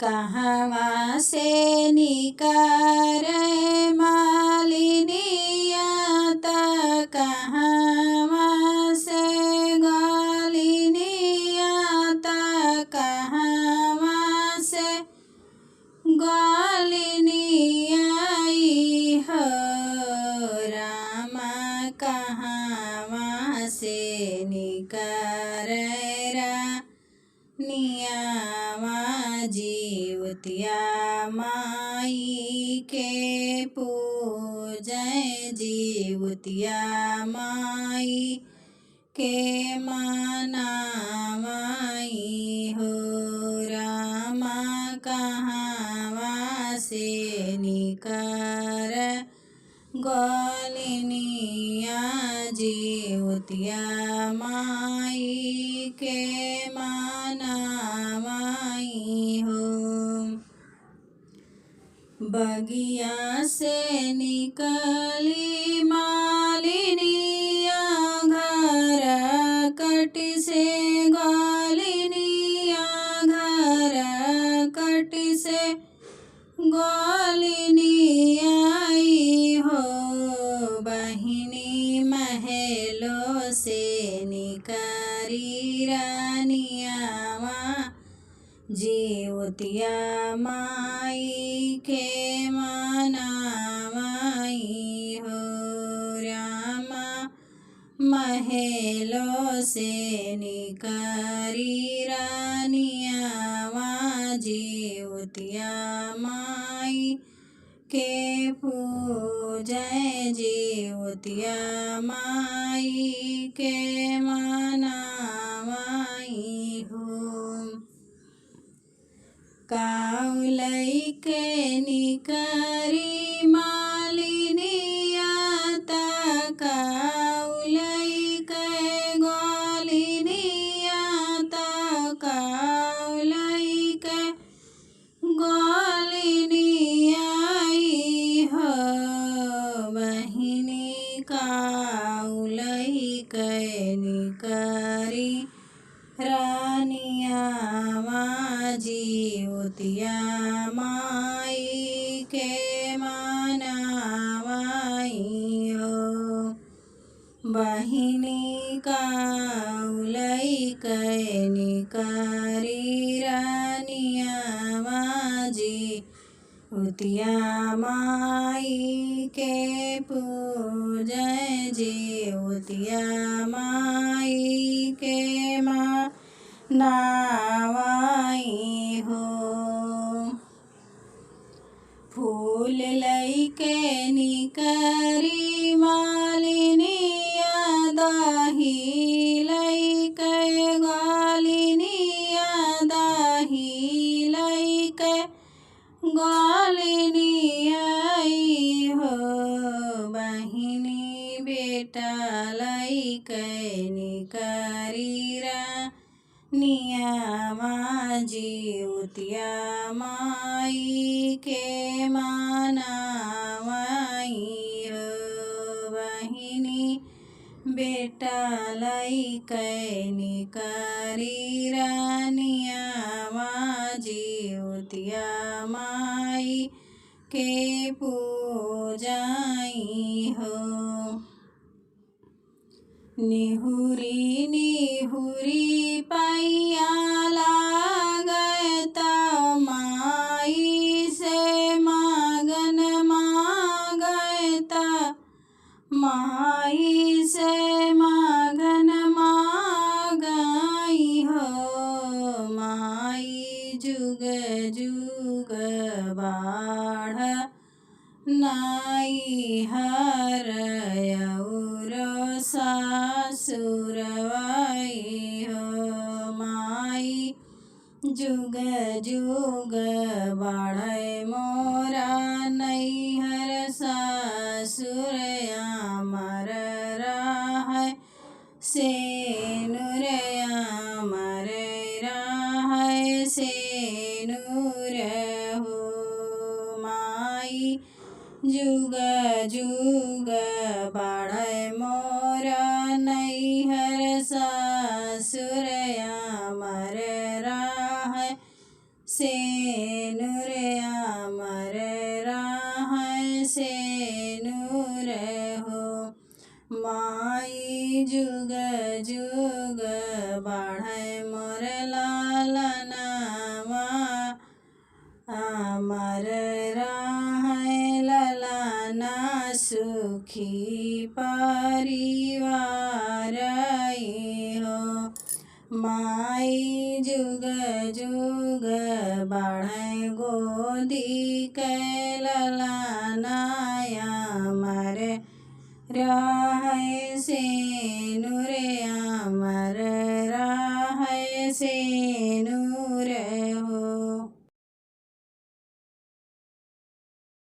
कहवा से निकरे मालिनिया त कहवा से गलिनिया त कहवा से गलिनिया हो रामा कहवा से निकरे नियावा जीवतिया माई के पूजय जीवतिया माई के मनावाई हो रामा कहवा से निकर गलिनिया जीवतिया माई के मनावाई हो। बगिया से निकली मालिनिया घर कट से गलिनिया घर कट से गलिनिया हो बहिनी महलों से निकरी रानियावा जीवतिया माई के मनावाई हो रामा महलों से निकरी रानियावा जीवतिया माई के पूजय जीवतिया माई के मनावाई हो। काउलई के निकरी मालिनिया त काउलई के गलिनिया त काउलई के गलिनिया हो बहिनी काउलई के निकरी रानियावा जीवतिया माई के मनावाई हो बहिनी काउलई के निकरी रानियावा जीवतिया माई के पूजय जीवतिया माई के मनावाई हो। फूल लई के निकरी मालिनिया दाही लई के गलिनिया दाही लई के गलिनिया हो बहिनी बेटा लई के निकरी नियावा जीवतिया माई के मनावाई हो बहिनी बेटा लई के निकरी रानियावा जीवतिया माई के पूजाई हो। निहुरी निहुरी पैया लागत माई से मागन मागत माई से मागन मागाई हो माई जुग जुग बाढ़ नाई हर सासुरवाई हो माई जुग जुग बाढ़े मोरा नैहर सासुर अमर राह से नूर अमर राह से नूर हो माई जुग जुग बाढ़े मोरा नैहर सासुर अमर राह सेनुर अमर राहै सेनुर हो। माई जुग जुग बाढ़ै मोर लालनवा अमर राहै ललना सुखी परिवार हो। माई जुग जुग बाढ़ै गोदी कै ललनाया अमर राहै सेनुर अमर